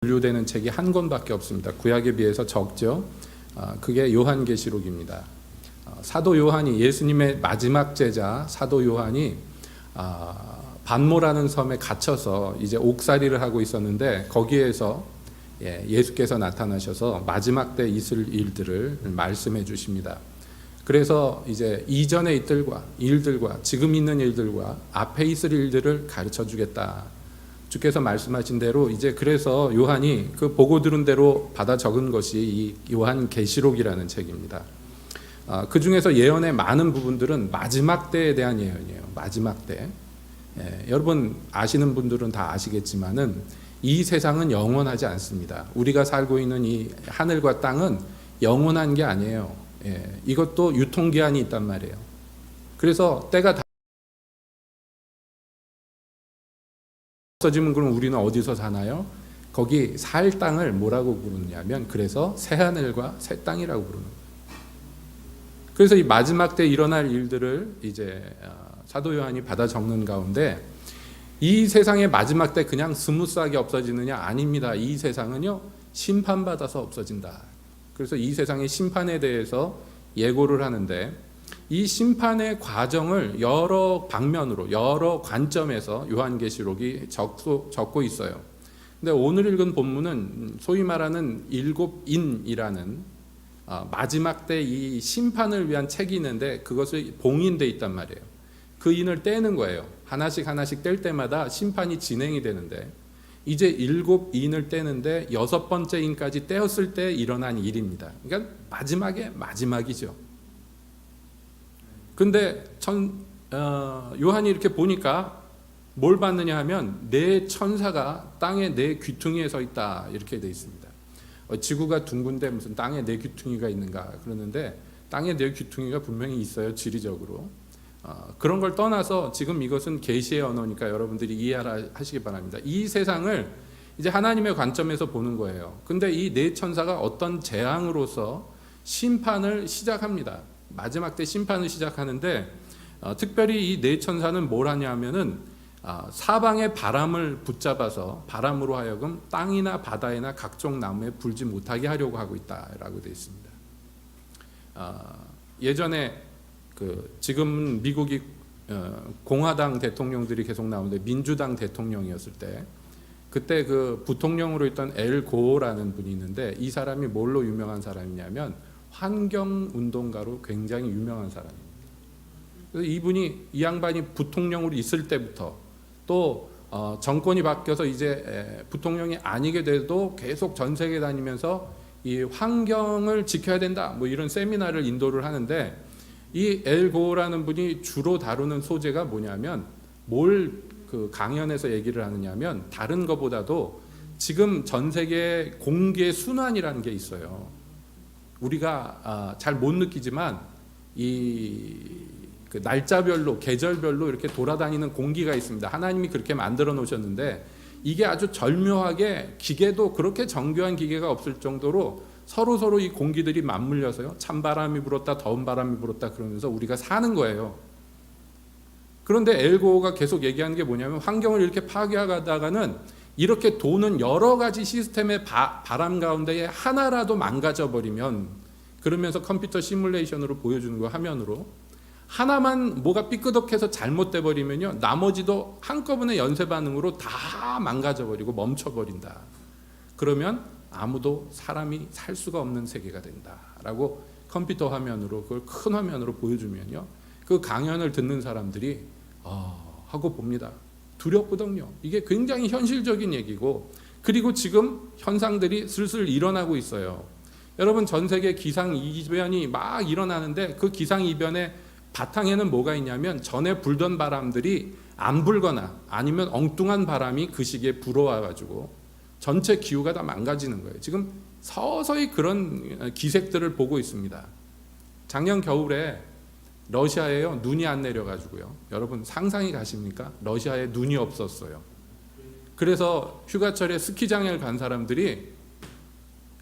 분류되는 책이 한 권밖에 없습니다. 구약에 비해서 적죠. 그게 요한계시록입니다. 사도 요한이, 예수님의 마지막 제자 사도 요한이 반모라는 섬에 갇혀서 이제 옥살이를 하고 있었는데, 거기에서 예수께서 나타나셔서 마지막 때 있을 일들을 말씀해 주십니다. 그래서 이제 이전의 일들과 지금 있는 일들과 앞에 있을 일들을 가르쳐 주겠다. 주께서 말씀하신 대로 이제 그래서 요한이 그 보고 들은 대로 받아 적은 것이 이 요한계시록이라는 책입니다. 그 중에서 예언의 많은 부분들은 마지막 때에 대한 예언이에요. 마지막 때. 여러분 아시는 분들은 다 아시겠지만은 이 세상은 영원하지 않습니다. 우리가 살고 있는 이 하늘과 땅은 영원한 게 아니에요. 이것도 유통기한이 있단 말이에요. 그래서 때가 다 없어지면 그럼 우리는 어디서 사나요? 거기 살 땅을 뭐라고 부르냐면, 그래서 새 하늘과 새 땅이라고 부르는 거예요. 그래서 이 마지막 때 일어날 일들을 이제 사도 요한이 받아 적는 가운데, 이 세상의 마지막 때 그냥 스무스하게 없어지느냐? 아닙니다. 이 세상은요, 심판받아서 없어진다. 그래서 이 세상의 심판에 대해서 예고를 하는데, 이 심판의 과정을 여러 방면으로, 여러 관점에서 요한계시록이 적고 있어요. 근데 오늘 읽은 본문은 소위 말하는 일곱 인이라는 마지막 때 이 심판을 위한 책이 있는데, 그것이 봉인돼 있단 말이에요. 그 인을 떼는 거예요. 하나씩 하나씩 뗄 때마다 심판이 진행이 되는데, 이제 일곱 인을 떼는데 여섯 번째 인까지 떼었을 때 일어난 일입니다. 그러니까 마지막이죠. 근데 요한이 이렇게 보니까 뭘 봤느냐 하면, 네 천사가 땅의 네 귀퉁이에 서 있다, 이렇게 돼 있습니다. 지구가 둥근데 무슨 땅에 네 귀퉁이가 있는가 그러는데, 땅에 네 귀퉁이가 분명히 있어요, 지리적으로. 그런 걸 떠나서 지금 이것은 계시의 언어니까 여러분들이 이해하시기 바랍니다. 이 세상을 이제 하나님의 관점에서 보는 거예요. 근데 이 네 천사가 어떤 재앙으로서 심판을 시작합니다. 마지막 때 심판을 시작하는데, 특별히 이 네 천사는 뭘 하냐면은 사방의 바람을 붙잡아서 바람으로 하여금 땅이나 바다에나 각종 나무에 불지 못하게 하려고 하고 있다라고 되어 있습니다. 예전에 지금 미국이 공화당 대통령들이 계속 나오는데, 민주당 대통령이었을 때, 그때 그 부통령으로 있던 엘 고어라는 분이 있는데, 이 사람이 뭘로 유명한 사람이냐면 환경운동가로 굉장히 유명한 사람입니다. 그래서 이 양반이 부통령으로 있을 때부터, 또 정권이 바뀌어서 이제 부통령이 아니게 돼도 계속 전 세계 다니면서 이 환경을 지켜야 된다, 뭐 이런 세미나를 인도를 하는데, 이 엘 고어라는 분이 주로 다루는 소재가 뭐냐면, 그 강연에서 얘기를 하느냐면, 다른 것보다도 지금 전 세계 공기의 순환이라는 게 있어요. 우리가 잘 못 느끼지만 그 날짜별로, 계절별로 이렇게 돌아다니는 공기가 있습니다. 하나님이 그렇게 만들어 놓으셨는데, 이게 아주 절묘하게, 기계도 그렇게 정교한 기계가 없을 정도로 서로 이 공기들이 맞물려서요, 찬바람이 불었다, 더운 바람이 불었다 그러면서 우리가 사는 거예요. 그런데 엘 고어가 계속 얘기하는 게 뭐냐면, 환경을 이렇게 파괴하다가는 이렇게 도는 여러 가지 시스템의 바람 가운데에 하나라도 망가져 버리면, 그러면서 컴퓨터 시뮬레이션으로 보여주는 거, 화면으로 하나만 뭐가 삐끄덕해서 잘못돼 버리면요, 나머지도 한꺼번에 연쇄 반응으로 다 망가져 버리고 멈춰 버린다. 그러면 아무도 사람이 살 수가 없는 세계가 된다라고 컴퓨터 화면으로, 그걸 큰 화면으로 보여주면요, 그 강연을 듣는 사람들이 하고 봅니다. 두렵거든요. 이게 굉장히 현실적인 얘기고, 그리고 지금 현상들이 슬슬 일어나고 있어요. 여러분, 전 세계 기상이변이 막 일어나는데, 그 기상이변의 바탕에는 뭐가 있냐면, 전에 불던 바람들이 안 불거나 아니면 엉뚱한 바람이 그 시기에 불어와가지고 전체 기후가 다 망가지는 거예요. 지금 서서히 그런 기색들을 보고 있습니다. 작년 겨울에 러시아에요, 눈이 안 내려가지고요. 여러분 상상이 가십니까? 러시아에 눈이 없었어요. 그래서 휴가철에 스키장에 간 사람들이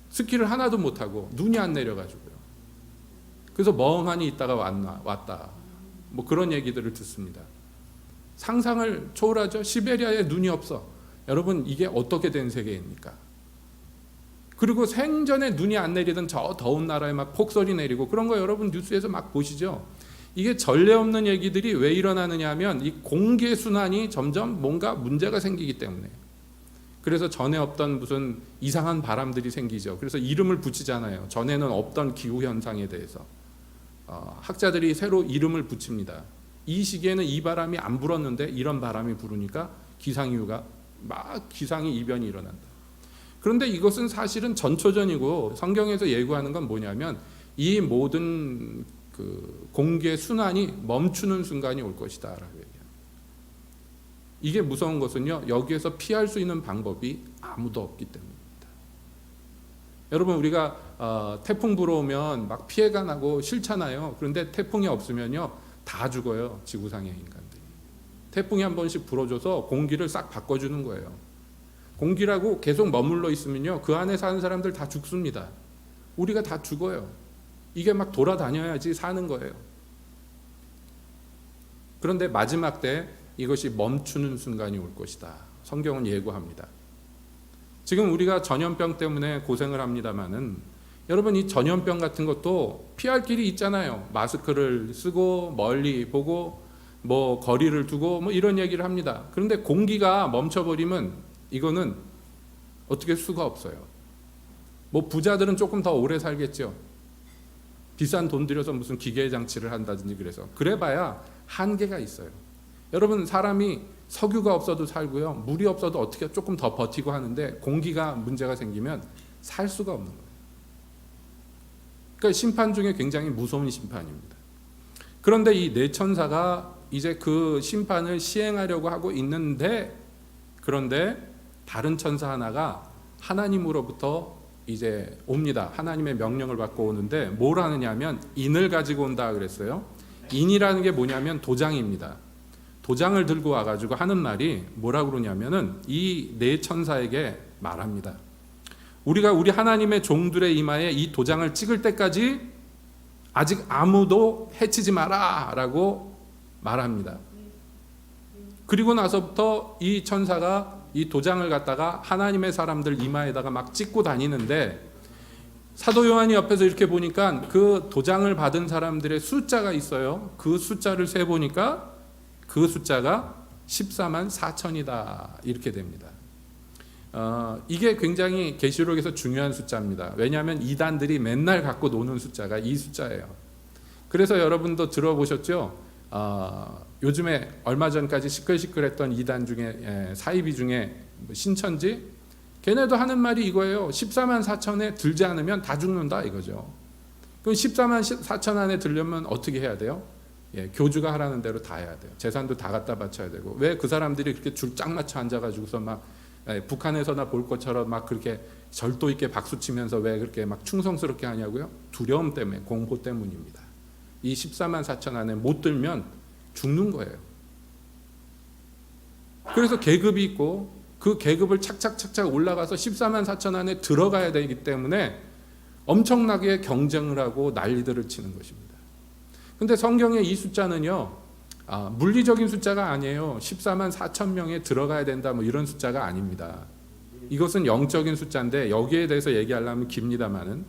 스키를 하나도 못하고 눈이 안 내려가지고요. 그래서 멍하니 있다가 왔다. 뭐 그런 얘기들을 듣습니다. 상상을 초월하죠. 시베리아에 눈이 없어. 여러분, 이게 어떻게 된 세계입니까? 그리고 생전에 눈이 안 내리던 저 더운 나라에 막 폭설이 내리고 그런 거 여러분 뉴스에서 막 보시죠. 이게 전례 없는 얘기들이 왜 일어나느냐 하면 이 공기의 순환이 점점 뭔가 문제가 생기기 때문에. 그래서 전에 없던 무슨 이상한 바람들이 생기죠. 그래서 이름을 붙이잖아요. 전에는 없던 기후현상에 대해서 학자들이 새로 이름을 붙입니다. 이 시기에는 이 바람이 안 불었는데 이런 바람이 부르니까 기상이유가 막 기상이 이변이 일어난다. 그런데 이것은 사실은 전초전이고 성경에서 예고하는 건 뭐냐면 이 모든 그 공기의 순환이 멈추는 순간이 올 것이다 라고 얘기합니다. 이게 무서운 것은요, 여기에서 피할 수 있는 방법이 아무도 없기 때문입니다. 여러분, 우리가 태풍 불어오면 막 피해가 나고 싫잖아요. 그런데 태풍이 없으면요 다 죽어요, 지구상의 인간들이. 태풍이 한 번씩 불어줘서 공기를 싹 바꿔주는 거예요. 공기라고 계속 머물러 있으면요 그 안에 사는 사람들 다 죽습니다. 우리가 다 죽어요. 이게 막 돌아다녀야지 사는 거예요. 그런데 마지막 때 이것이 멈추는 순간이 올 것이다. 성경은 예고합니다. 지금 우리가 전염병 때문에 고생을 합니다마는 여러분, 이 전염병 같은 것도 피할 길이 있잖아요. 마스크를 쓰고 멀리 보고 뭐 거리를 두고 뭐 이런 얘기를 합니다. 그런데 공기가 멈춰버리면 이거는 어떻게 수가 없어요. 뭐 부자들은 조금 더 오래 살겠죠. 비싼 돈 들여서 무슨 기계 장치를 한다든지 그래봐야 한계가 있어요. 여러분, 사람이 석유가 없어도 살고요, 물이 없어도 어떻게 조금 더 버티고 하는데 공기가 문제가 생기면 살 수가 없는 거예요. 그러니까 심판 중에 굉장히 무서운 심판입니다. 그런데 이 네 천사가 이제 그 심판을 시행하려고 하고 있는데, 그런데 다른 천사 하나가 하나님으로부터 이제 옵니다. 하나님의 명령을 받고 오는데 뭘 하느냐면 인을 가지고 온다 그랬어요. 인이라는 게 뭐냐면 도장입니다. 도장을 들고 와가지고 하는 말이 뭐라고 그러냐면은 이 네 천사에게 말합니다. 우리가 우리 하나님의 종들의 이마에 이 도장을 찍을 때까지 아직 아무도 해치지 마라 라고 말합니다. 그리고 나서부터 이 천사가 이 도장을 갖다가 하나님의 사람들 이마에다가 막 찍고 다니는데, 사도 요한이 옆에서 이렇게 보니까 그 도장을 받은 사람들의 숫자가 있어요. 그 숫자를 세보니까 그 숫자가 14만 4천이다 이렇게 됩니다. 이게 굉장히 계시록에서 중요한 숫자입니다. 왜냐하면 이단들이 맨날 갖고 노는 숫자가 이 숫자예요. 그래서 여러분도 들어보셨죠? 요즘에 얼마 전까지 시끌시끌했던 이단 중에 사이비 중에 신천지, 걔네도 하는 말이 이거예요. 14만 4천에 들지 않으면 다 죽는다 이거죠. 그럼 14만 4천 안에 들려면 어떻게 해야 돼요? 교주가 하라는 대로 다 해야 돼요. 재산도 다 갖다 바쳐야 되고. 왜 그 사람들이 그렇게 줄 짝 맞춰 앉아가지고서 막 북한에서나 볼 것처럼 막 그렇게 절도 있게 박수 치면서 왜 그렇게 막 충성스럽게 하냐고요? 두려움 때문에, 공포 때문입니다. 이 14만 4천 안에 못 들면 죽는 거예요. 그래서 계급이 있고 그 계급을 착착착착 올라가서 14만 4천 안에 들어가야 되기 때문에 엄청나게 경쟁을 하고 난리들을 치는 것입니다. 근데 성경의 이 숫자는요, 물리적인 숫자가 아니에요. 14만 4천 명에 들어가야 된다 뭐 이런 숫자가 아닙니다. 이것은 영적인 숫자인데 여기에 대해서 얘기하려면 깁니다만은,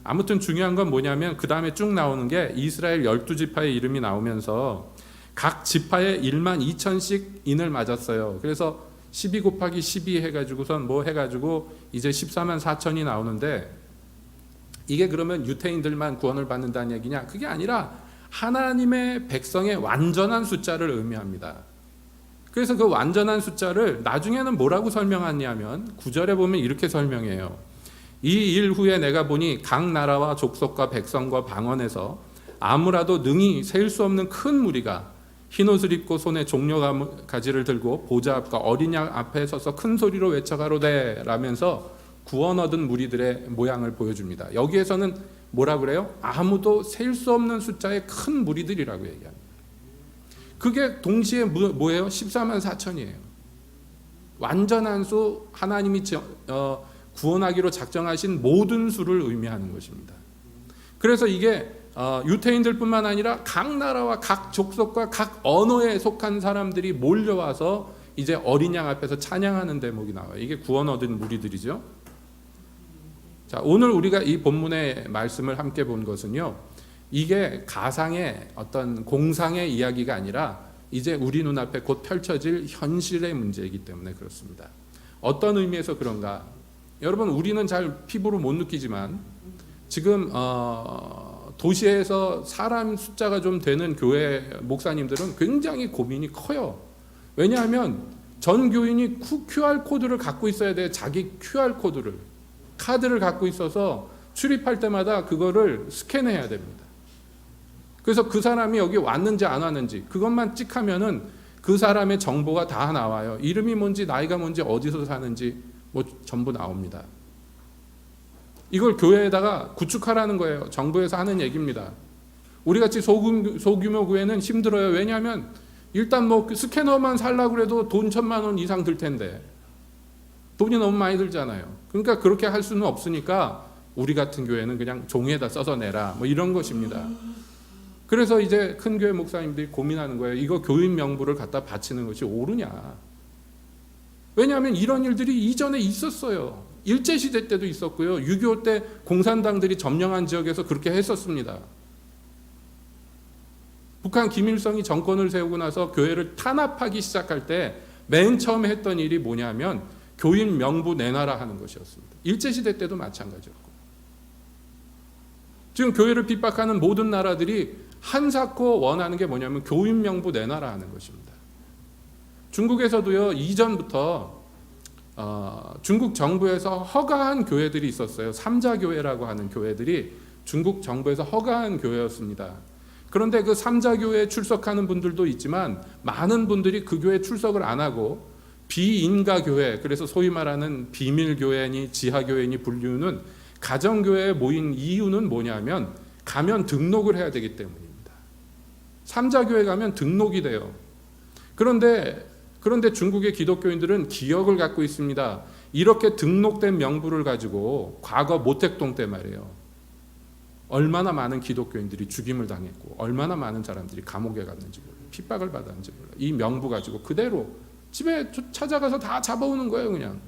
아무튼 중요한 건 뭐냐면 그 다음에 쭉 나오는 게 이스라엘 12지파의 이름이 나오면서 각 지파에 1만 2천씩 인을 맞았어요. 그래서 12 곱하기 12 해가지고선 뭐 해가지고 이제 14만 4천이 나오는데, 이게 그러면 유태인들만 구원을 받는다는 얘기냐? 그게 아니라 하나님의 백성의 완전한 숫자를 의미합니다. 그래서 그 완전한 숫자를 나중에는 뭐라고 설명하냐면 9절에 보면 이렇게 설명해요. 이 일 후에 내가 보니 각 나라와 족속과 백성과 방언에서 아무라도 능히 셀 수 없는 큰 무리가 흰옷을 입고 손에 종려가지를 들고 보좌 앞과 어린 양 앞에 서서 큰 소리로 외쳐가로되 라면서 구원 얻은 무리들의 모양을 보여줍니다. 여기에서는 뭐라 그래요? 아무도 셀 수 없는 숫자의 큰 무리들이라고 얘기합니다. 그게 동시에 뭐예요? 14만 4천이에요. 완전한 수, 하나님이 구원하기로 작정하신 모든 수를 의미하는 것입니다. 그래서 이게 유태인들뿐만 아니라 각 나라와 각 족속과 각 언어에 속한 사람들이 몰려와서 이제 어린 양 앞에서 찬양하는 대목이 나와요. 이게 구원 얻은 무리들이죠. 자, 오늘 우리가 이 본문의 말씀을 함께 본 것은요, 이게 가상의 어떤 공상의 이야기가 아니라 이제 우리 눈앞에 곧 펼쳐질 현실의 문제이기 때문에 그렇습니다. 어떤 의미에서 그런가? 여러분, 우리는 잘 피부로 못 느끼지만 지금 도시에서 사람 숫자가 좀 되는 교회 목사님들은 굉장히 고민이 커요. 왜냐하면 전 교인이 QR코드를 갖고 있어야 돼. 자기 QR코드를, 카드를 갖고 있어서 출입할 때마다 그거를 스캔해야 됩니다. 그래서 그 사람이 여기 왔는지 안 왔는지 그것만 찍하면은 그 사람의 정보가 다 나와요. 이름이 뭔지, 나이가 뭔지, 어디서 사는지 뭐 전부 나옵니다. 이걸 교회에다가 구축하라는 거예요. 정부에서 하는 얘기입니다. 우리같이 소규모 교회는 힘들어요. 왜냐하면 일단 뭐 스캐너만 살라고 그래도 돈 1,000만 원 이상 들 텐데 돈이 너무 많이 들잖아요. 그러니까 그렇게 할 수는 없으니까 우리 같은 교회는 그냥 종이에다 써서 내라, 뭐 이런 것입니다. 그래서 이제 큰 교회 목사님들이 고민하는 거예요. 이거 교인 명부를 갖다 바치는 것이 옳으냐. 왜냐하면 이런 일들이 이전에 있었어요. 일제시대 때도 있었고요. 6.25 때 공산당들이 점령한 지역에서 그렇게 했었습니다. 북한 김일성이 정권을 세우고 나서 교회를 탄압하기 시작할 때 맨 처음에 했던 일이 뭐냐면 교인 명부 내놔라 하는 것이었습니다. 일제시대 때도 마찬가지였고. 지금 교회를 핍박하는 모든 나라들이 한사코 원하는 게 뭐냐면 교인 명부 내놔라 하는 것입니다. 중국에서도요, 이전부터 중국 정부에서 허가한 교회들이 있었어요. 삼자교회라고 하는 교회들이 중국 정부에서 허가한 교회였습니다. 그런데 그 삼자교회에 출석하는 분들도 있지만 많은 분들이 그 교회에 출석을 안 하고 비인가교회, 그래서 소위 말하는 비밀교회니 지하교회니 분류는 가정교회에 모인 이유는 뭐냐면 가면 등록을 해야 되기 때문입니다. 삼자교회 가면 등록이 돼요. 그런데 중국의 기독교인들은 기억을 갖고 있습니다. 이렇게 등록된 명부를 가지고 과거 모택동 때 말이에요. 얼마나 많은 기독교인들이 죽임을 당했고 얼마나 많은 사람들이 감옥에 갔는지 몰라요. 핍박을 받았는지 몰라요. 이 명부 가지고 그대로 집에 찾아가서 다 잡아오는 거예요. 그냥.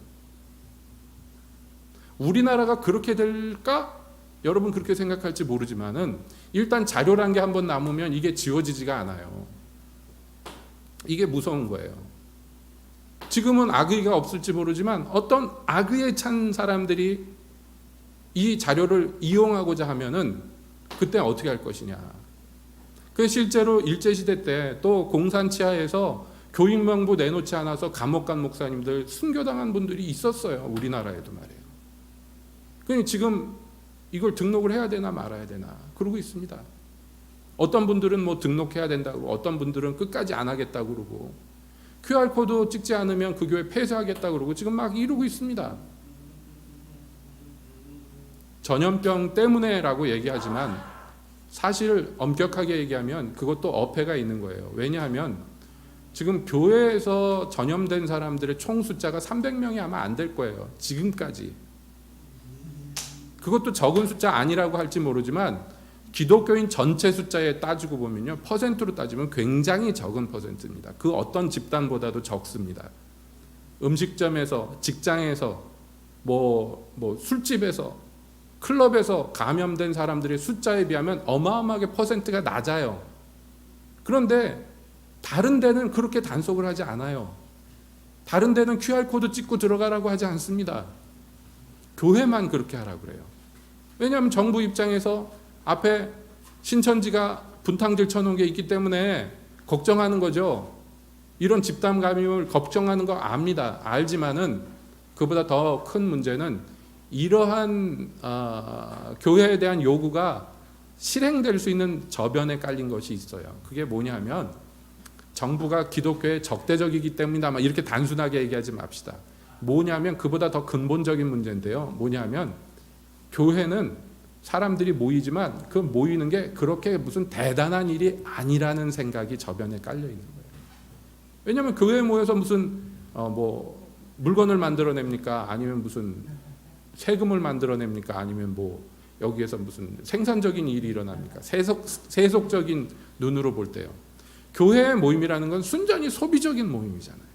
우리나라가 그렇게 될까? 여러분 그렇게 생각할지 모르지만은 일단 자료란 게 한번 남으면 이게 지워지지가 않아요. 이게 무서운 거예요. 지금은 악의가 없을지 모르지만 어떤 악의에 찬 사람들이 이 자료를 이용하고자 하면은 그때 어떻게 할 것이냐. 그 실제로 일제시대 때 또 공산 치하에서 교인 명부 내놓지 않아서 감옥 간 목사님들 순교당한 분들이 있었어요. 우리나라에도 말이에요. 그러니 지금 이걸 등록을 해야 되나 말아야 되나 그러고 있습니다. 어떤 분들은 뭐 등록해야 된다고, 어떤 분들은 끝까지 안 하겠다고 그러고, QR코드 찍지 않으면 그 교회 폐쇄하겠다고 그러고 지금 막 이러고 있습니다. 전염병 때문에라고 얘기하지만 사실 엄격하게 얘기하면 그것도 어폐가 있는 거예요. 왜냐하면 지금 교회에서 전염된 사람들의 총 숫자가 300명이 아마 안 될 거예요. 지금까지. 그것도 적은 숫자 아니라고 할지 모르지만 기독교인 전체 숫자에 따지고 보면요, 퍼센트로 따지면 굉장히 적은 퍼센트입니다. 그 어떤 집단보다도 적습니다. 음식점에서, 직장에서, 뭐 술집에서, 클럽에서 감염된 사람들의 숫자에 비하면 어마어마하게 퍼센트가 낮아요. 그런데 다른 데는 그렇게 단속을 하지 않아요. 다른 데는 QR코드 찍고 들어가라고 하지 않습니다. 교회만 그렇게 하라고 그래요. 왜냐하면 정부 입장에서 앞에 신천지가 분탕질 쳐놓은 게 있기 때문에 걱정하는 거죠. 이런 집단 감염을 걱정하는 거 압니다. 알지만은 그보다 더 큰 문제는 이러한 교회에 대한 요구가 실행될 수 있는 저변에 깔린 것이 있어요. 그게 뭐냐면 정부가 기독교에 적대적이기 때문이다. 이렇게 단순하게 얘기하지 맙시다. 뭐냐면 그보다 더 근본적인 문제인데요. 뭐냐면 교회는 사람들이 모이지만 그 모이는 게 그렇게 무슨 대단한 일이 아니라는 생각이 저변에 깔려 있는 거예요. 왜냐하면 교회에 모여서 무슨 뭐 물건을 만들어냅니까? 아니면 무슨 세금을 만들어냅니까? 아니면 뭐 여기에서 무슨 생산적인 일이 일어납니까? 세속적인 눈으로 볼 때요. 교회의 모임이라는 건 순전히 소비적인 모임이잖아요.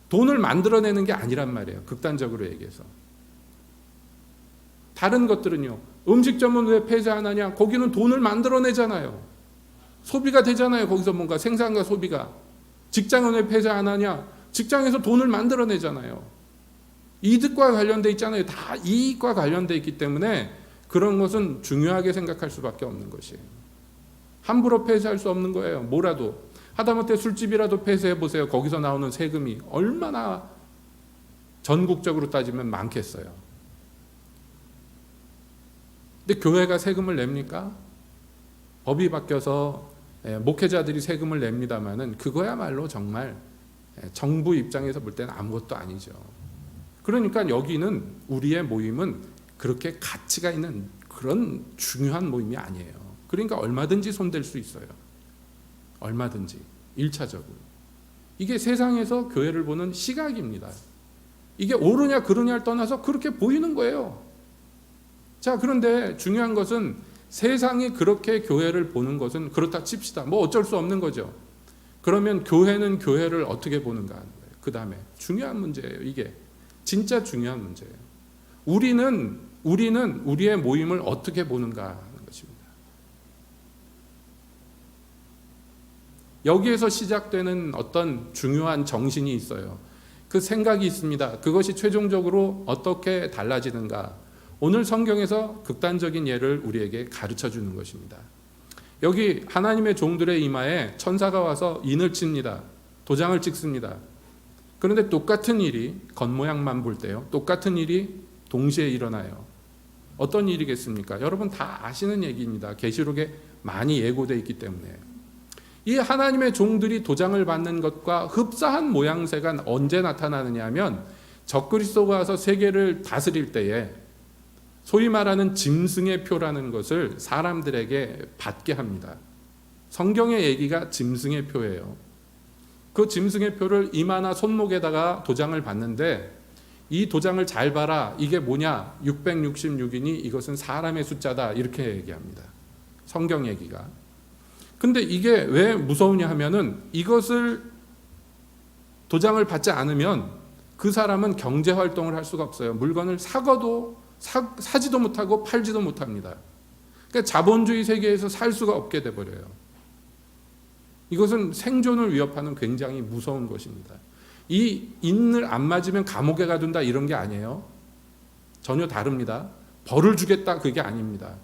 돈을 만들어내는 게 아니란 말이에요. 극단적으로 얘기해서. 다른 것들은요. 음식점은 왜 폐쇄 안 하냐? 거기는 돈을 만들어내잖아요. 소비가 되잖아요. 거기서 뭔가 생산과 소비가. 직장은 왜 폐쇄 안 하냐? 직장에서 돈을 만들어내잖아요. 이득과 관련돼 있잖아요. 다 이익과 관련돼 있기 때문에 그런 것은 중요하게 생각할 수밖에 없는 것이에요. 함부로 폐쇄할 수 없는 거예요. 뭐라도. 하다못해 술집이라도 폐쇄해 보세요. 거기서 나오는 세금이 얼마나 전국적으로 따지면 많겠어요. 근데 교회가 세금을 냅니까? 법이 바뀌어서 목회자들이 세금을 냅니다마는 그거야말로 정말 정부 입장에서 볼 때는 아무것도 아니죠. 그러니까 여기는 우리의 모임은 그렇게 가치가 있는 그런 중요한 모임이 아니에요. 그러니까 얼마든지 손댈 수 있어요. 얼마든지 1차적으로. 이게 세상에서 교회를 보는 시각입니다. 이게 옳으냐 그르냐를 떠나서 그렇게 보이는 거예요. 자, 그런데 중요한 것은 세상이 그렇게 교회를 보는 것은 그렇다 칩시다. 뭐 어쩔 수 없는 거죠. 그러면 교회는 교회를 어떻게 보는가 하는 거예요. 그 다음에 중요한 문제예요. 이게 진짜 중요한 문제예요. 우리는 우리의 모임을 어떻게 보는가 하는 것입니다. 여기에서 시작되는 어떤 중요한 정신이 있어요. 그 생각이 있습니다. 그것이 최종적으로 어떻게 달라지는가. 오늘 성경에서 극단적인 예를 우리에게 가르쳐 주는 것입니다. 여기 하나님의 종들의 이마에 천사가 와서 인을 칩니다. 도장을 찍습니다. 그런데 똑같은 일이 겉모양만 볼 때요. 똑같은 일이 동시에 일어나요. 어떤 일이겠습니까? 여러분 다 아시는 얘기입니다. 계시록에 많이 예고되어 있기 때문에. 이 하나님의 종들이 도장을 받는 것과 흡사한 모양새가 언제 나타나느냐 하면 적그리스도가 와서 세계를 다스릴 때에 소위 말하는 짐승의 표라는 것을 사람들에게 받게 합니다. 성경의 얘기가 짐승의 표예요. 그 짐승의 표를 이마나 손목에다가 도장을 받는데 이 도장을 잘 봐라. 이게 뭐냐? 666이니 이것은 사람의 숫자다. 이렇게 얘기합니다. 성경 얘기가. 근데 이게 왜 무서우냐 하면은 이것을 도장을 받지 않으면 그 사람은 경제 활동을 할 수가 없어요. 물건을 사지도 못하고 팔지도 못합니다. 그러니까 자본주의 세계에서 살 수가 없게 돼버려요. 이것은 생존을 위협하는 굉장히 무서운 것입니다. 이 인을 안 맞으면 감옥에 가둔다 이런 게 아니에요. 전혀 다릅니다. 벌을 주겠다 그게 아닙니다.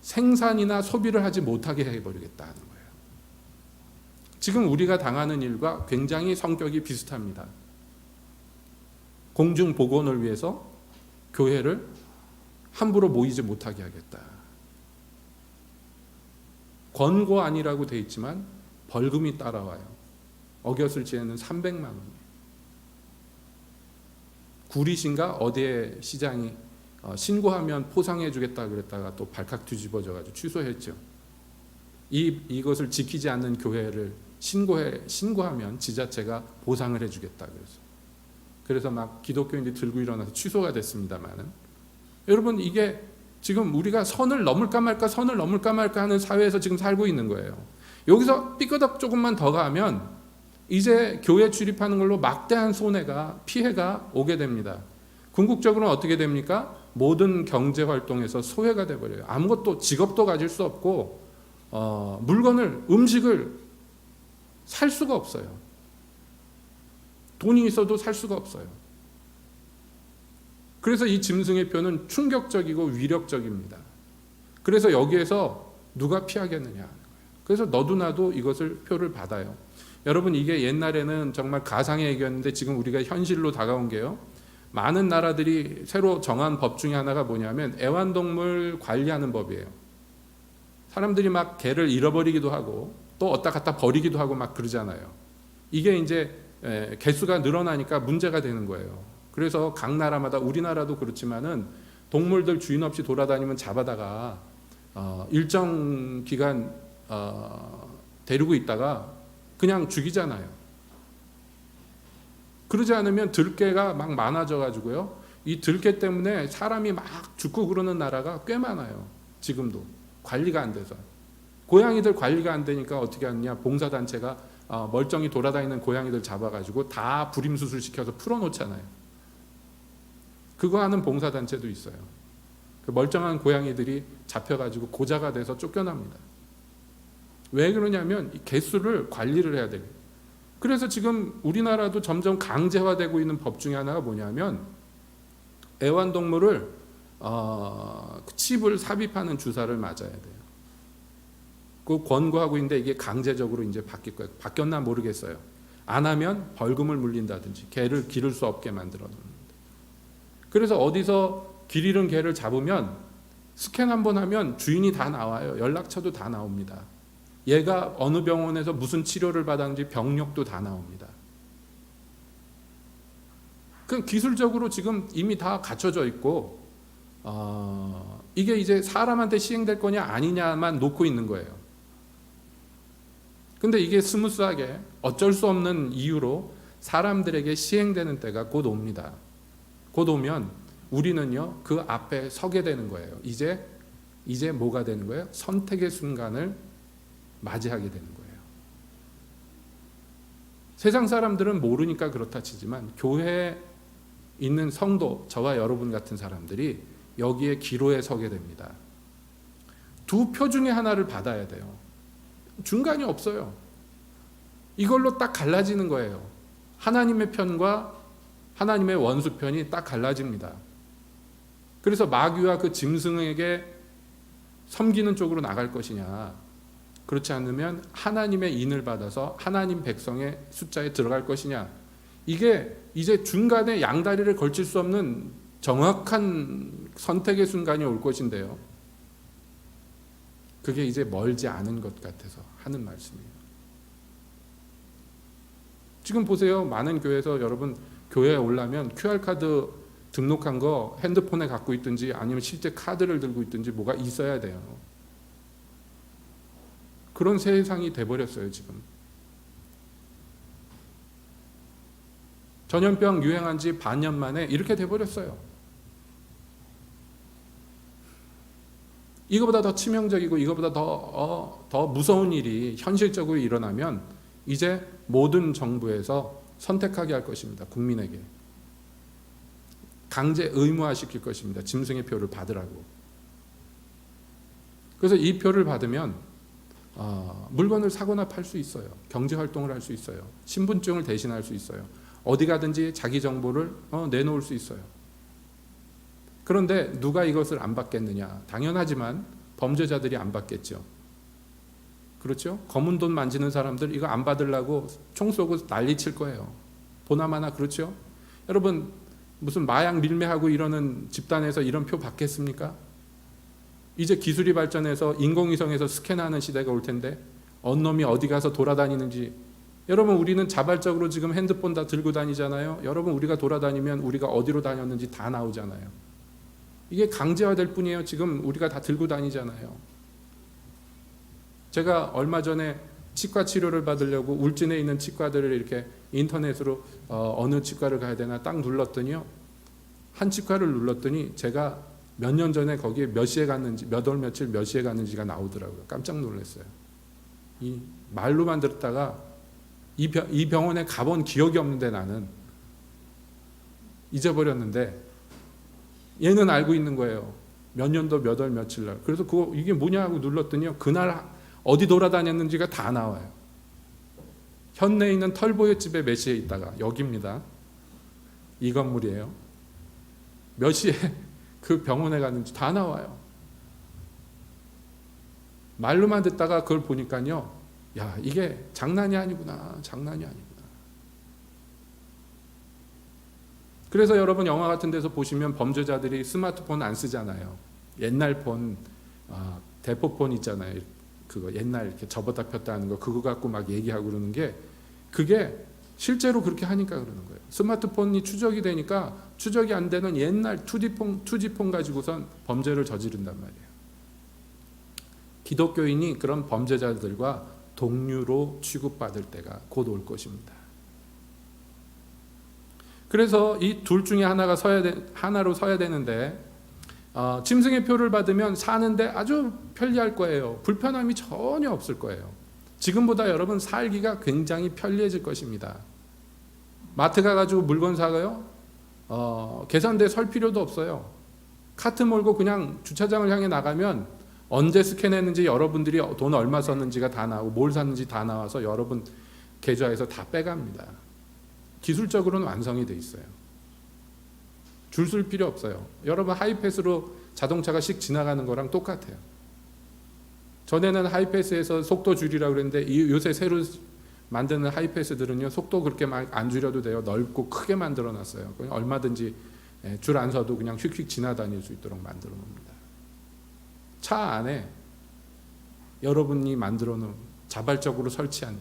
생산이나 소비를 하지 못하게 해버리겠다 하는 거예요. 지금 우리가 당하는 일과 굉장히 성격이 비슷합니다. 공중보건을 위해서 교회를 함부로 모이지 못하게 하겠다. 권고안이라고 돼 있지만 벌금이 따라와요. 어겼을 지에는 300만 원이에요. 구리신가 어디에 시장이 신고하면 포상해 주겠다 그랬다가 또 발칵 뒤집어져 가지고 취소했죠. 이것을 지키지 않는 교회를 신고하면 지자체가 보상을 해 주겠다 그래서 막 기독교인들이 들고 일어나서 취소가 됐습니다만은 여러분 이게 지금 우리가 선을 넘을까 말까 하는 사회에서 지금 살고 있는 거예요. 여기서 삐끄덕 조금만 더 가면 이제 교회 출입하는 걸로 막대한 피해가 오게 됩니다. 궁극적으로는 어떻게 됩니까? 모든 경제 활동에서 소외가 돼버려요. 아무것도 직업도 가질 수 없고 음식을 살 수가 없어요. 돈이 있어도 살 수가 없어요. 그래서 이 짐승의 표는 충격적이고 위력적입니다. 그래서 여기에서 누가 피하겠느냐 하는 거예요. 그래서 너도 나도 이것을 표를 받아요. 여러분 이게 옛날에는 정말 가상의 얘기였는데 지금 우리가 현실로 다가온 게요. 많은 나라들이 새로 정한 법 중에 하나가 뭐냐면 애완동물 관리하는 법이에요. 사람들이 막 개를 잃어버리기도 하고 또 어디다 갖다 버리기도 하고 막 그러잖아요. 이게 이제 개수가 늘어나니까 문제가 되는 거예요. 그래서 각 나라마다 우리나라도 그렇지만은 동물들 주인 없이 돌아다니면 잡아다가 일정 기간 데리고 있다가 그냥 죽이잖아요. 그러지 않으면 들개가 막 많아져 가지고요. 이 들개 때문에 사람이 막 죽고 그러는 나라가 꽤 많아요. 지금도 관리가 안 돼서. 고양이들 관리가 안 되니까 어떻게 하느냐? 봉사단체가 멀쩡히 돌아다니는 고양이들 잡아가지고 다 불임수술 시켜서 풀어놓잖아요. 그거 하는 봉사단체도 있어요. 그 멀쩡한 고양이들이 잡혀가지고 고자가 돼서 쫓겨납니다. 왜 그러냐면 이 개수를 관리를 해야 돼요. 그래서 지금 우리나라도 점점 강제화되고 있는 법 중에 하나가 뭐냐면 애완동물을 칩을 삽입하는 주사를 맞아야 돼요. 그 권고하고 있는데 이게 강제적으로 이제 바뀔 거예요. 바뀌었나 모르겠어요. 안 하면 벌금을 물린다든지 개를 기를 수 없게 만들어 놓습니다. 그래서 어디서 길 잃은 개를 잡으면 스캔 한번 하면 주인이 다 나와요. 연락처도 다 나옵니다. 얘가 어느 병원에서 무슨 치료를 받았는지 병력도 다 나옵니다. 그 기술적으로 지금 이미 다 갖춰져 있고 이게 이제 사람한테 시행될 거냐 아니냐만 놓고 있는 거예요. 근데 이게 스무스하게 어쩔 수 없는 이유로 사람들에게 시행되는 때가 곧 옵니다. 곧 오면 우리는요 그 앞에 서게 되는 거예요. 이제 뭐가 되는 거예요? 선택의 순간을 맞이하게 되는 거예요. 세상 사람들은 모르니까 그렇다 치지만 교회에 있는 성도, 저와 여러분 같은 사람들이 여기에 기로에 서게 됩니다. 두 표 중에 하나를 받아야 돼요. 중간이 없어요. 이걸로 딱 갈라지는 거예요. 하나님의 편과 하나님의 원수 편이 딱 갈라집니다. 그래서 마귀와 그 짐승에게 섬기는 쪽으로 나갈 것이냐, 그렇지 않으면 하나님의 인을 받아서 하나님 백성의 숫자에 들어갈 것이냐, 이게 이제 중간에 양다리를 걸칠 수 없는 정확한 선택의 순간이 올 것인데요. 그게 이제 멀지 않은 것 같아서 하는 말씀이에요. 지금 보세요. 많은 교회에서 여러분 교회에 오려면 QR카드 등록한 거 핸드폰에 갖고 있든지 아니면 실제 카드를 들고 있든지 뭐가 있어야 돼요. 그런 세상이 돼버렸어요 지금. 전염병 유행한 지 반년 만에 이렇게 돼버렸어요. 이거보다 더 치명적이고 이거보다 더 무서운 일이 현실적으로 일어나면 이제 모든 정부에서 선택하게 할 것입니다. 국민에게. 강제 의무화시킬 것입니다. 짐승의 표를 받으라고. 그래서 이 표를 받으면 물건을 사거나 팔 수 있어요. 경제활동을 할 수 있어요. 신분증을 대신할 수 있어요. 어디 가든지 자기 정보를 내놓을 수 있어요. 그런데 누가 이것을 안 받겠느냐? 당연하지만 범죄자들이 안 받겠죠. 그렇죠? 검은 돈 만지는 사람들 이거 안 받으려고 총 쏘고 난리 칠 거예요. 보나마나 그렇죠? 여러분 무슨 마약 밀매하고 이러는 집단에서 이런 표 받겠습니까? 이제 기술이 발전해서 인공위성에서 스캔하는 시대가 올 텐데 어느 놈이 어디 가서 돌아다니는지, 여러분 우리는 자발적으로 지금 핸드폰 다 들고 다니잖아요. 여러분 우리가 돌아다니면 우리가 어디로 다녔는지 다 나오잖아요. 이게 강제화될 뿐이에요. 지금 우리가 다 들고 다니잖아요. 제가 얼마 전에 치과 치료를 받으려고 울진에 있는 치과들을 이렇게 인터넷으로 어느 치과를 가야 되나 딱 눌렀더니요. 한 치과를 눌렀더니 제가 몇 년 전에 거기에 몇 시에 갔는지, 몇 월 며칠 몇 시에 갔는지가 나오더라고요. 깜짝 놀랐어요. 이 말로만 듣다가 이 병원에 가본 기억이 없는데 나는 잊어버렸는데 얘는 알고 있는 거예요. 몇 년도 몇 월 며칠 날. 그래서 그거 이게 뭐냐 하고 눌렀더니요. 그날 어디 돌아다녔는지가 다 나와요. 현내에 있는 털보헤집에 몇 시에 있다가 여기입니다. 이 건물이에요. 몇 시에 그 병원에 갔는지 다 나와요. 말로만 듣다가 그걸 보니까요. 야, 이게 장난이 아니구나. 장난이 아니구나. 그래서 여러분 영화 같은 데서 보시면 범죄자들이 스마트폰 안 쓰잖아요. 옛날 폰, 대포폰 있잖아요. 그거 옛날 이렇게 접었다 폈다 하는 거 그거 갖고 막 얘기하고 그러는 게 그게 실제로 그렇게 하니까 그러는 거예요. 스마트폰이 추적이 되니까 추적이 안 되는 옛날 2G폰 가지고선 범죄를 저지른단 말이에요. 기독교인이 그런 범죄자들과 동류로 취급받을 때가 곧 올 것입니다. 그래서 이 둘 중에 하나로 서야 되는데 짐승의 표를 받으면 사는데 아주 편리할 거예요. 불편함이 전혀 없을 거예요. 지금보다 여러분 살기가 굉장히 편리해질 것입니다. 마트 가가지고 물건 사가요. 계산대에 설 필요도 없어요. 카트 몰고 그냥 주차장을 향해 나가면 언제 스캔했는지, 여러분들이 돈 얼마 썼는지가 다 나오고 뭘 샀는지 다 나와서 여러분 계좌에서 다 빼갑니다. 기술적으로는 완성이 돼 있어요. 줄 쓸 필요 없어요. 여러분 하이패스로 자동차가 씩 지나가는 거랑 똑같아요. 전에는 하이패스에서 속도 줄이라고 그랬는데 요새 새로 만드는 하이패스들은요, 속도 그렇게 막 안 줄여도 돼요. 넓고 크게 만들어 놨어요. 얼마든지 줄 안 서도 그냥 휙휙 지나다닐 수 있도록 만들어 놓습니다. 차 안에 여러분이 만들어 놓은 자발적으로 설치한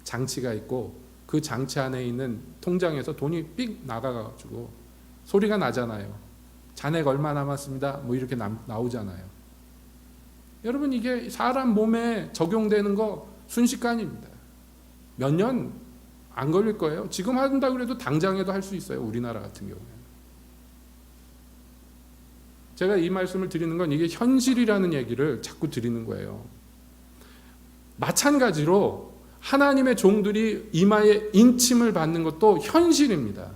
장치가 있고, 그 장치 안에 있는 통장에서 돈이 삑 나가가지고 소리가 나잖아요. 잔액 얼마 남았습니다. 뭐 이렇게 나오잖아요. 여러분, 이게 사람 몸에 적용되는 거 순식간입니다. 몇 년 안 걸릴 거예요. 지금 한다고 해도 당장에도 할 수 있어요. 우리나라 같은 경우에는. 제가 이 말씀을 드리는 건 이게 현실이라는 얘기를 자꾸 드리는 거예요. 마찬가지로 하나님의 종들이 이마에 인침을 받는 것도 현실입니다.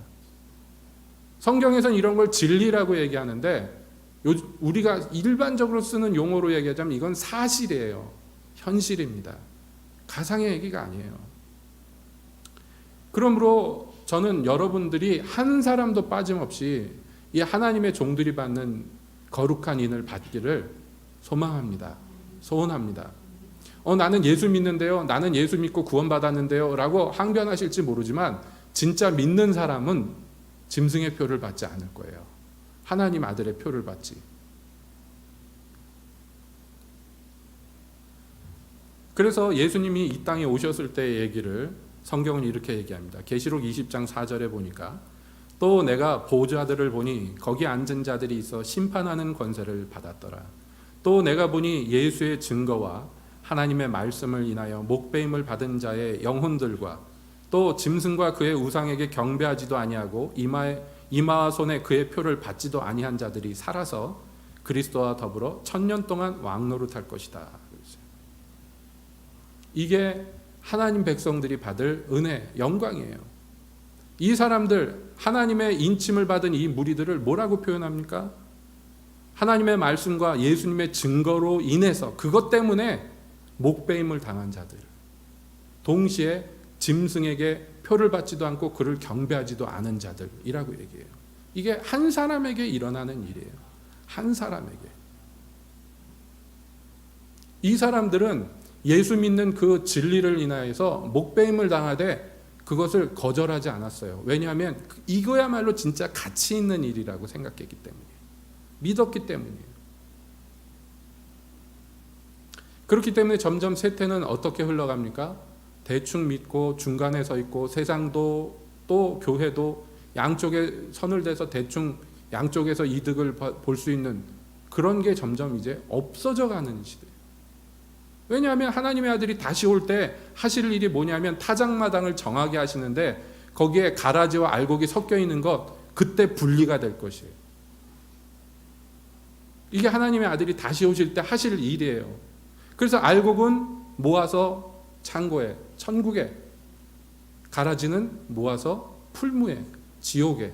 성경에서는 이런 걸 진리라고 얘기하는데, 우리가 일반적으로 쓰는 용어로 얘기하자면 이건 사실이에요. 현실입니다. 가상의 얘기가 아니에요. 그러므로 저는 여러분들이 한 사람도 빠짐없이 이 하나님의 종들이 받는 거룩한 인을 받기를 소망합니다. 소원합니다. 나는 예수 믿는데요, 나는 예수 믿고 구원받았는데요 라고 항변하실지 모르지만, 진짜 믿는 사람은 짐승의 표를 받지 않을 거예요. 하나님 아들의 표를 받지. 그래서 예수님이 이 땅에 오셨을 때의 얘기를 성경은 이렇게 얘기합니다. 계시록 20장 4절에 보니까, 또 내가 보좌들을 보니 거기 앉은 자들이 있어 심판하는 권세를 받았더라. 또 내가 보니 예수의 증거와 하나님의 말씀을 인하여 목배임을 받은 자의 영혼들과, 또 짐승과 그의 우상에게 경배하지도 아니하고 이마와 손에 그의 표를 받지도 아니한 자들이 살아서 그리스도와 더불어 1000년 동안 왕노릇할 것이다. 이게 하나님 백성들이 받을 은혜, 영광이에요. 이 사람들, 하나님의 인침을 받은 이 무리들을 뭐라고 표현합니까? 하나님의 말씀과 예수님의 증거로 인해서, 그것 때문에 목배임을 당한 자들, 동시에 짐승에게 표를 받지도 않고 그를 경배하지도 않은 자들이라고 얘기해요. 이게 한 사람에게 일어나는 일이에요. 한 사람에게. 이 사람들은 예수 믿는 그 진리를 인하여서 목배임을 당하되 그것을 거절하지 않았어요. 왜냐하면 이거야말로 진짜 가치 있는 일이라고 생각했기 때문이에요. 믿었기 때문이에요. 그렇기 때문에 점점 세태는 어떻게 흘러갑니까? 대충 믿고 중간에 서 있고, 세상도 또 교회도 양쪽에 선을 대서 대충 양쪽에서 이득을 볼 수 있는 그런 게 점점 이제 없어져 가는 시대예요. 왜냐하면 하나님의 아들이 다시 올 때 하실 일이 뭐냐면 타작마당을 정하게 하시는데, 거기에 가라지와 알곡이 섞여 있는 것, 그때 분리가 될 것이에요. 이게 하나님의 아들이 다시 오실 때 하실 일이에요. 그래서 알곡은 모아서 창고에, 천국에, 가라지는 모아서 풀무에, 지옥에,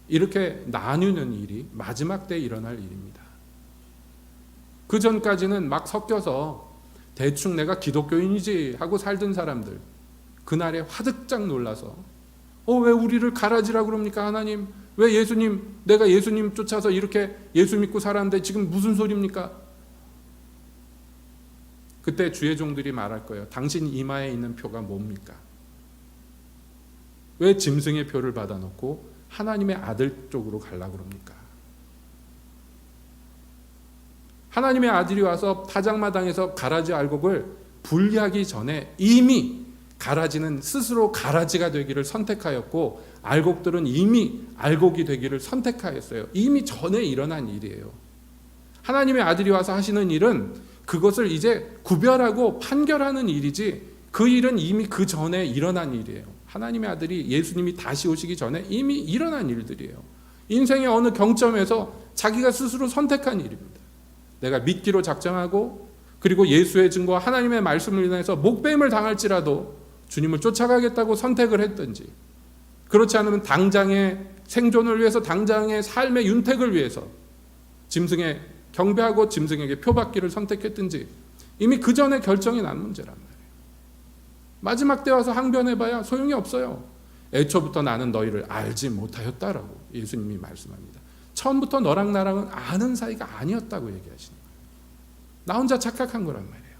이렇게 나누는 일이 마지막 때에 일어날 일입니다. 그 전까지는 막 섞여서 대충 내가 기독교인이지 하고 살던 사람들, 그날에 화득짝 놀라서 왜 우리를 가라지라고 그럽니까? 하나님, 왜 예수님, 내가 예수님 쫓아서 이렇게 예수 믿고 살았는데 지금 무슨 소리입니까? 그때 주의 종들이 말할 거예요. 당신 이마에 있는 표가 뭡니까? 왜 짐승의 표를 받아놓고 하나님의 아들 쪽으로 가려고 그럽니까? 하나님의 아들이 와서 타작마당에서 가라지 알곡을 분리하기 전에 이미 가라지는 스스로 가라지가 되기를 선택하였고, 알곡들은 이미 알곡이 되기를 선택하였어요. 이미 전에 일어난 일이에요. 하나님의 아들이 와서 하시는 일은 그것을 이제 구별하고 판결하는 일이지, 그 일은 이미 그 전에 일어난 일이에요. 하나님의 아들이, 예수님이 다시 오시기 전에 이미 일어난 일들이에요. 인생의 어느 경점에서 자기가 스스로 선택한 일입니다. 내가 믿기로 작정하고, 그리고 예수의 증거와 하나님의 말씀을 인해서 목배임을 당할지라도 주님을 쫓아가겠다고 선택을 했든지, 그렇지 않으면 당장의 생존을 위해서, 당장의 삶의 윤택을 위해서 짐승에 경배하고 짐승에게 표받기를 선택했든지 이미 그 전에 결정이 난 문제란 말이에요. 마지막 때 와서 항변해봐야 소용이 없어요. 애초부터 나는 너희를 알지 못하였다라고 예수님이 말씀합니다. 처음부터 너랑 나랑은 아는 사이가 아니었다고 얘기하시는 거예요. 나 혼자 착각한 거란 말이에요.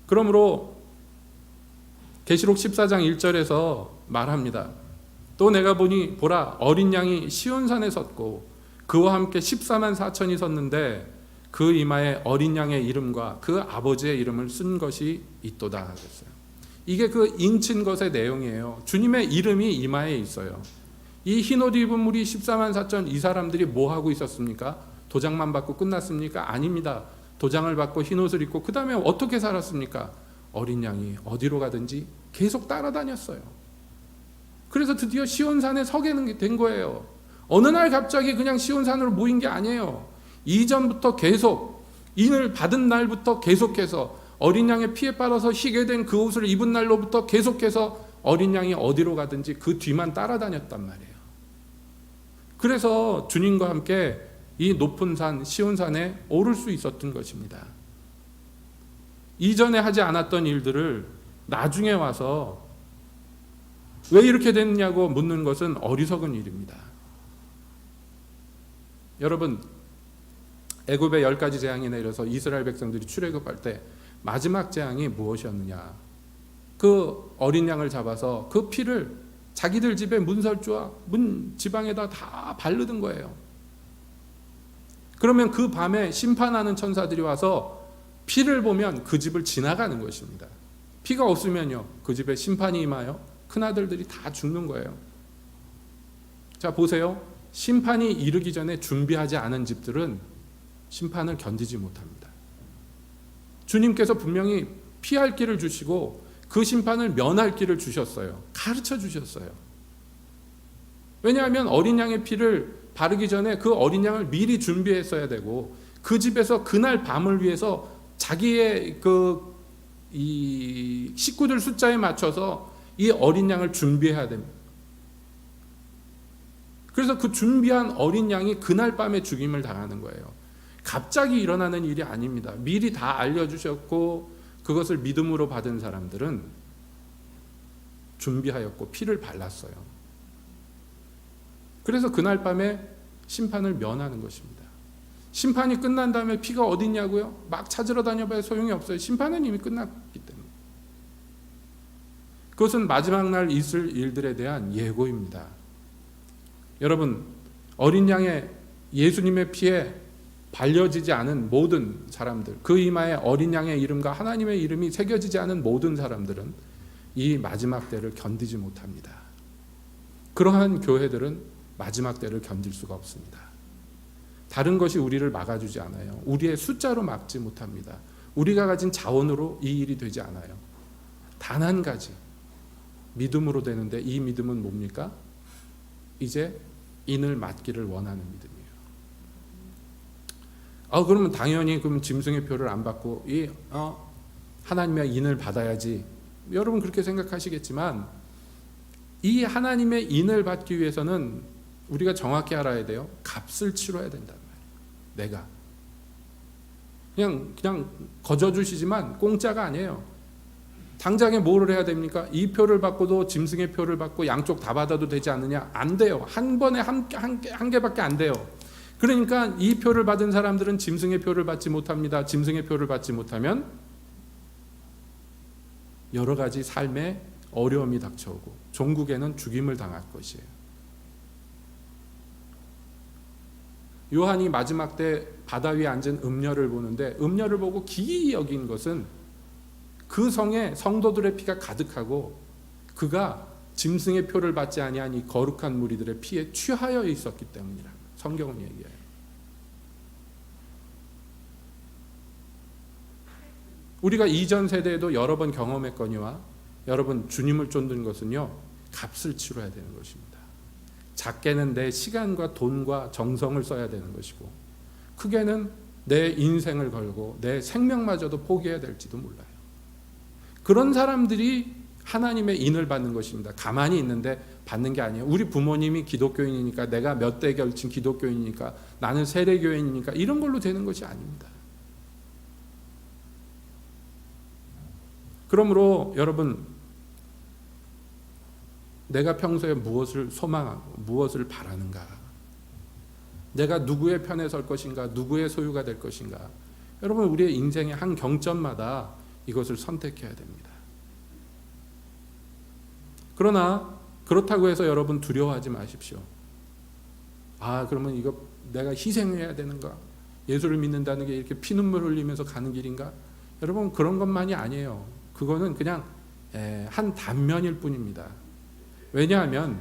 그러므로 계시록 14장 1절에서 말합니다. 또 내가 보니 보라 어린 양이 시온산에 섰고 그와 함께 14만 4천이 섰는데 그 이마에 어린 양의 이름과 그 아버지의 이름을 쓴 것이 있도다 하셨어요. 이게 그 인친 것의 내용이에요. 주님의 이름이 이마에 있어요. 이 흰옷 입은 무리 14만 4천 이 사람들이 뭐 하고 있었습니까? 도장만 받고 끝났습니까? 아닙니다. 도장을 받고 흰옷을 입고 그 다음에 어떻게 살았습니까? 어린 양이 어디로 가든지 계속 따라다녔어요. 그래서 드디어 시온산에 서게 된 거예요. 어느 날 갑자기 그냥 시온산으로 모인 게 아니에요. 이전부터 계속 인을 받은 날부터 계속해서 어린 양의 피에 빨아서 희게 된 그 옷을 입은 날로부터 계속해서 어린 양이 어디로 가든지 그 뒤만 따라다녔단 말이에요. 그래서 주님과 함께 이 높은 산 시온산에 오를 수 있었던 것입니다. 이전에 하지 않았던 일들을 나중에 와서 왜 이렇게 됐냐고 묻는 것은 어리석은 일입니다. 여러분, 애굽에 10가지 재앙이 내려서 이스라엘 백성들이 출애굽할 때 마지막 재앙이 무엇이었느냐? 그 어린 양을 잡아서 그 피를 자기들 집의 문설주와 문 지방에다 다 바르던 거예요. 그러면 그 밤에 심판하는 천사들이 와서 피를 보면 그 집을 지나가는 것입니다. 피가 없으면요, 그 집에 심판이 임하여 큰아들들이 다 죽는 거예요. 자, 보세요. 심판이 이르기 전에 준비하지 않은 집들은 심판을 견디지 못합니다. 주님께서 분명히 피할 길을 주시고 그 심판을 면할 길을 주셨어요. 가르쳐 주셨어요. 왜냐하면 어린 양의 피를 바르기 전에 그 어린 양을 미리 준비했어야 되고 그 집에서 그날 밤을 위해서 자기의 이 식구들 숫자에 맞춰서 이 어린 양을 준비해야 됩니다. 그래서 그 준비한 어린 양이 그날 밤에 죽임을 당하는 거예요. 갑자기 일어나는 일이 아닙니다. 미리 다 알려주셨고 그것을 믿음으로 받은 사람들은 준비하였고 피를 발랐어요. 그래서 그날 밤에 심판을 면하는 것입니다. 심판이 끝난 다음에 피가 어디 있냐고요? 막 찾으러 다녀봐야 소용이 없어요. 심판은 이미 끝났기 때문에. 그것은 마지막 날 있을 일들에 대한 예고입니다. 여러분, 어린 양의 예수님의 피에 발려지지 않은 모든 사람들, 그 이마에 어린 양의 이름과 하나님의 이름이 새겨지지 않은 모든 사람들은 이 마지막 때를 견디지 못합니다. 그러한 교회들은 마지막 때를 견딜 수가 없습니다. 다른 것이 우리를 막아주지 않아요. 우리의 숫자로 막지 못합니다. 우리가 가진 자원으로 이 일이 되지 않아요. 단 한 가지, 믿음으로 되는데 이 믿음은 뭡니까? 이제 인을 맞기를 원하는 믿음이에요. 그러면 당연히 그럼 짐승의 표를 안 받고 하나님의 인을 받아야지. 여러분 그렇게 생각하시겠지만 이 하나님의 인을 받기 위해서는 우리가 정확히 알아야 돼요. 값을 치러야 된단 말이에요. 내가 그냥 거저 주시지만 공짜가 아니에요. 당장에 뭐를 해야 됩니까? 이 표를 받고도 짐승의 표를 받고 양쪽 다 받아도 되지 않느냐? 안 돼요. 한 번에 한 개밖에 안 돼요. 그러니까 이 표를 받은 사람들은 짐승의 표를 받지 못합니다. 짐승의 표를 받지 못하면 여러 가지 삶에 어려움이 닥쳐오고 종국에는 죽임을 당할 것이에요. 요한이 마지막 때 바다 위에 앉은 음녀를 보는데 음녀를 보고 기이 여긴 것은 그 성에 성도들의 피가 가득하고 그가 짐승의 표를 받지 아니한 이 거룩한 무리들의 피에 취하여 있었기 때문이라 성경은 얘기해요. 우리가 이전 세대에도 여러 번 경험했거니와 여러분 주님을 쫓는 것은요 값을 치러야 되는 것입니다. 작게는 내 시간과 돈과 정성을 써야 되는 것이고 크게는 내 인생을 걸고 내 생명마저도 포기해야 될지도 몰라요. 그런 사람들이 하나님의 인을 받는 것입니다. 가만히 있는데 받는 게 아니에요. 우리 부모님이 기독교인이니까, 내가 몇 대 결친 기독교인이니까, 나는 세례교인이니까 이런 걸로 되는 것이 아닙니다. 그러므로 여러분, 내가 평소에 무엇을 소망하고 무엇을 바라는가, 내가 누구의 편에 설 것인가, 누구의 소유가 될 것인가, 여러분 우리의 인생의 한 경점마다 이것을 선택해야 됩니다. 그러나 그렇다고 해서 여러분 두려워하지 마십시오. 그러면 이거 내가 희생해야 되는가, 예수를 믿는다는 게 이렇게 피눈물 흘리면서 가는 길인가? 여러분 그런 것만이 아니에요. 그거는 그냥 한 단면일 뿐입니다. 왜냐하면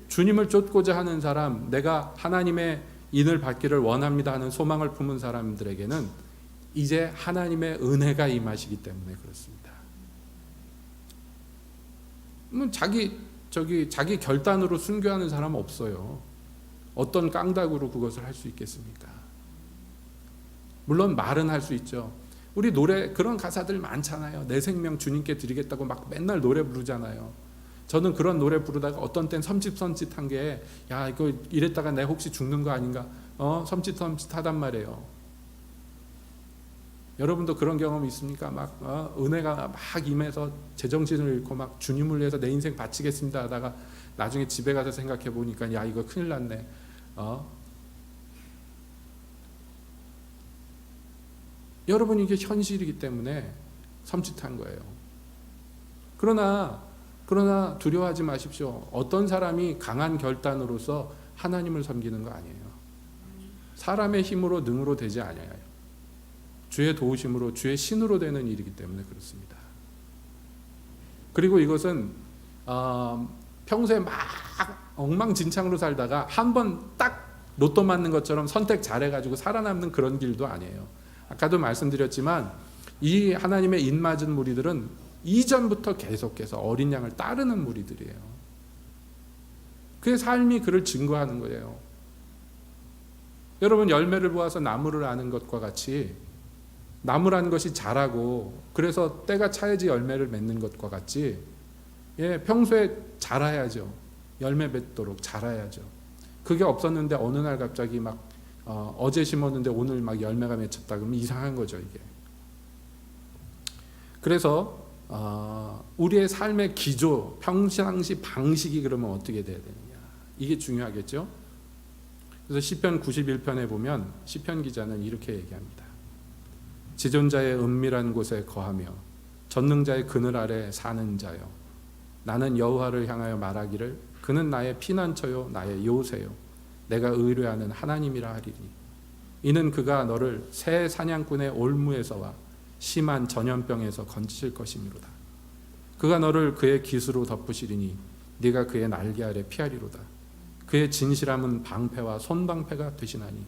주님을 쫓고자 하는 사람, 내가 하나님의 인을 받기를 원합니다 하는 소망을 품은 사람들에게는 이제 하나님의 은혜가 임하시기 때문에 그렇습니다. 자기 결단으로 순교하는 사람은 없어요. 어떤 깡다구로 그것을 할 수 있겠습니까? 물론 말은 할 수 있죠. 우리 노래 그런 가사들 많잖아요. 내 생명 주님께 드리겠다고 막 맨날 노래 부르잖아요. 저는 그런 노래 부르다가 어떤 땐 섬찟한 게, 야 이거 이랬다가 내가 혹시 죽는 거 아닌가, 섬찟하단 말이에요. 여러분도 그런 경험 있습니까? 막 은혜가 막 임해서 제정신을 잃고 막 주님을 위해서 내 인생 바치겠습니다 하다가 나중에 집에 가서 생각해 보니까 야 이거 큰일 났네. 여러분 이게 현실이기 때문에 섬찟한 거예요. 그러나 두려워하지 마십시오. 어떤 사람이 강한 결단으로서 하나님을 섬기는 거 아니에요. 사람의 힘으로 능으로 되지 않아요. 주의 도우심으로, 주의 신으로 되는 일이기 때문에 그렇습니다. 그리고 이것은 평소에 막 엉망진창으로 살다가 한 번 딱 로또 맞는 것처럼 선택 잘해가지고 살아남는 그런 길도 아니에요. 아까도 말씀드렸지만 이 하나님의 인 맞은 무리들은 이전부터 계속해서 어린 양을 따르는 무리들이에요. 그의 삶이 그를 증거하는 거예요. 여러분 열매를 보아서 나무를 아는 것과 같이, 나무라는 것이 자라고 그래서 때가 차야지 열매를 맺는 것과 같이, 평소에 자라야죠. 열매 맺도록 자라야죠. 그게 없었는데 어느 날 갑자기 막 어제 심었는데 오늘 막 열매가 맺혔다 그러면 이상한 거죠 이게. 그래서 우리의 삶의 기조, 평상시 방식이 그러면 어떻게 돼야 되느냐, 이게 중요하겠죠. 그래서 시편 91편에 보면 시편 기자는 이렇게 얘기합니다. 지존자의 은밀한 곳에 거하며 전능자의 그늘 아래 사는 자여, 나는 여호와를 향하여 말하기를 그는 나의 피난처요 나의 요새요 내가 의뢰하는 하나님이라 하리니, 이는 그가 너를 새 사냥꾼의 올무에서와 심한 전염병에서 건지실 것이미로다. 그가 너를 그의 깃으로 덮으시리니 네가 그의 날개 아래 피하리로다. 그의 진실함은 방패와 손방패가 되시나니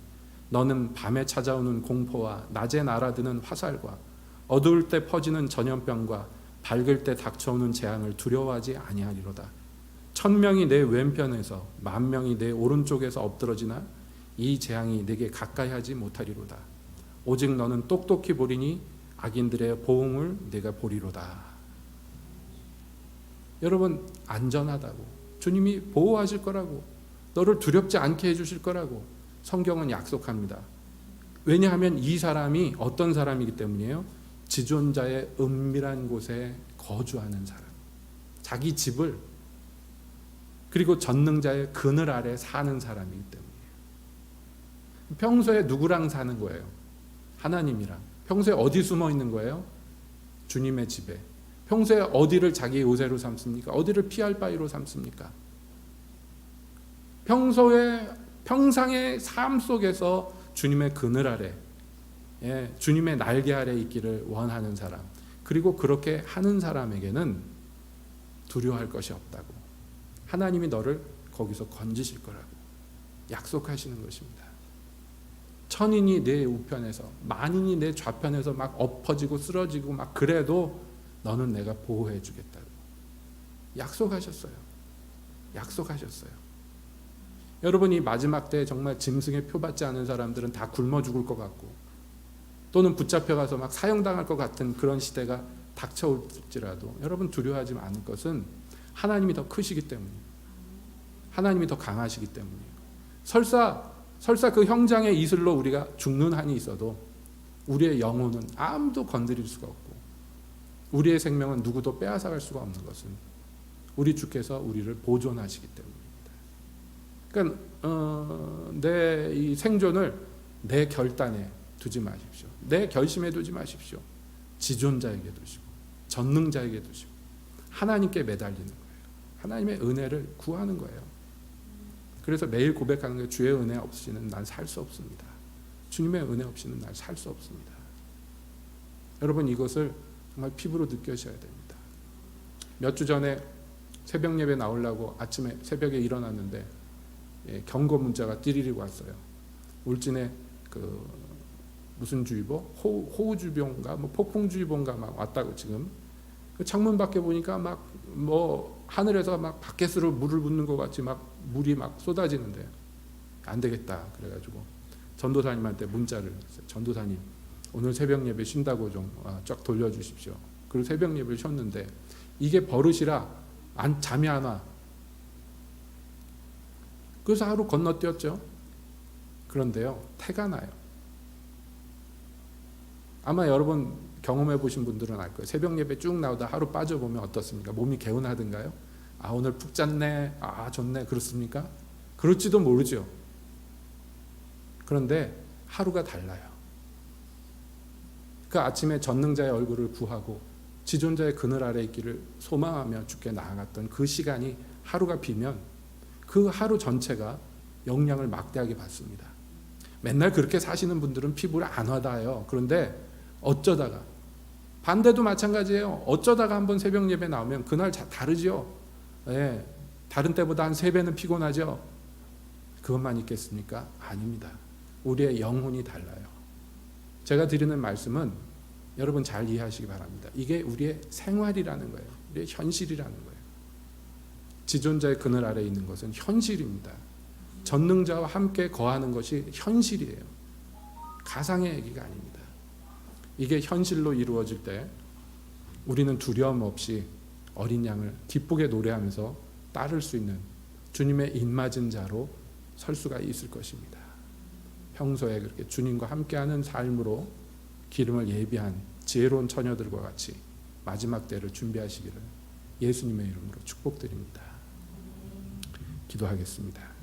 너는 밤에 찾아오는 공포와 낮에 날아드는 화살과 어두울 때 퍼지는 전염병과 밝을 때 닥쳐오는 재앙을 두려워하지 아니하리로다. 1000명이 내 왼편에서 10,000명이 내 오른쪽에서 엎드러지나 이 재앙이 내게 가까이 하지 못하리로다. 오직 너는 똑똑히 보리니 악인들의 보응을 네가 보리로다. 여러분 안전하다고, 주님이 보호하실 거라고, 너를 두렵지 않게 해주실 거라고 성경은 약속합니다. 왜냐하면 이 사람이 어떤 사람이기 때문이에요. 지존자의 은밀한 곳에 거주하는 사람, 자기 집을, 그리고 전능자의 그늘 아래 사는 사람이기 때문이에요. 평소에 누구랑 사는 거예요? 하나님이랑. 평소에 어디 숨어 있는 거예요? 주님의 집에. 평소에 어디를 자기 요새로 삼습니까? 어디를 피할 바위로 삼습니까? 평상의 삶 속에서 주님의 그늘 아래, 주님의 날개 아래 있기를 원하는 사람, 그리고 그렇게 하는 사람에게는 두려워할 것이 없다고, 하나님이 너를 거기서 건지실 거라고 약속하시는 것입니다. 천인이 내 우편에서 만인이 내 좌편에서 막 엎어지고 쓰러지고 막 그래도 너는 내가 보호해 주겠다고 약속하셨어요. 여러분이 마지막 때 정말 짐승에 표받지 않은 사람들은 다 굶어 죽을 것 같고 또는 붙잡혀가서 막 사형당할 것 같은 그런 시대가 닥쳐올지라도 여러분 두려워하지 않을 것은 하나님이 더 크시기 때문이에요. 하나님이 더 강하시기 때문이에요. 설사 그 형장의 이슬로 우리가 죽는 한이 있어도 우리의 영혼은 아무도 건드릴 수가 없고 우리의 생명은 누구도 빼앗아갈 수가 없는 것은 우리 주께서 우리를 보존하시기 때문입니다. 그러니까 내 이 생존을 내 결단에 두지 마십시오. 내 결심에 두지 마십시오. 지존자에게 두시고 전능자에게 두시고 하나님께 매달리는 거예요. 하나님의 은혜를 구하는 거예요. 그래서 매일 고백하는 게 주의 은혜 없이는 난 살 수 없습니다. 주님의 은혜 없이는 난 살 수 없습니다. 여러분 이것을 정말 피부로 느껴셔야 됩니다. 몇 주 전에 새벽 예배 나오려고 아침에 새벽에 일어났는데 경고 문자가 띠리리고 왔어요. 울진에 그 무슨 주의보? 호우주의보인가 뭐 폭풍주의보인가 막 왔다고 지금 창문 밖에 보니까 막 뭐 하늘에서 막 바켓으로 물을 붓는 것 같이 막 물이 막 쏟아지는데 안 되겠다 그래가지고 전도사님한테 문자를 했어요. 전도사님 오늘 새벽 예배 쉰다고 좀 쫙 돌려주십시오. 그리고 새벽 예배를 쉬었는데 이게 버릇이라 잠이 안 와. 그래서 하루 건너뛰었죠. 그런데요 태가 나요. 아마 여러분 경험해 보신 분들은 알 거예요. 새벽 예배 쭉 나오다 하루 빠져보면 어떻습니까? 몸이 개운하든가요? 아 오늘 푹 잤네. 아 좋네. 그렇습니까? 그럴지도 모르죠. 그런데 하루가 달라요. 그 아침에 전능자의 얼굴을 구하고 지존자의 그늘 아래 있기를 소망하며 주께 나아갔던 그 시간이 하루가 비면 그 하루 전체가 영향을 막대하게 받습니다. 맨날 그렇게 사시는 분들은 피부를 안 와닿아요. 그런데 어쩌다가 반대도 마찬가지예요. 어쩌다가 한번 새벽 예배 나오면 그날 다르죠. 예, 다른 때보다 한 3배는 피곤하죠. 그것만 있겠습니까? 아닙니다. 우리의 영혼이 달라요. 제가 드리는 말씀은 여러분 잘 이해하시기 바랍니다. 이게 우리의 생활이라는 거예요. 우리의 현실이라는 거예요. 지존자의 그늘 아래 있는 것은 현실입니다. 전능자와 함께 거하는 것이 현실이에요. 가상의 얘기가 아닙니다. 이게 현실로 이루어질 때 우리는 두려움 없이 어린 양을 기쁘게 노래하면서 따를 수 있는 주님의 입맞은 자로 설 수가 있을 것입니다. 평소에 그렇게 주님과 함께하는 삶으로 기름을 예비한 지혜로운 처녀들과 같이 마지막 때를 준비하시기를 예수님의 이름으로 축복드립니다. 기도하겠습니다.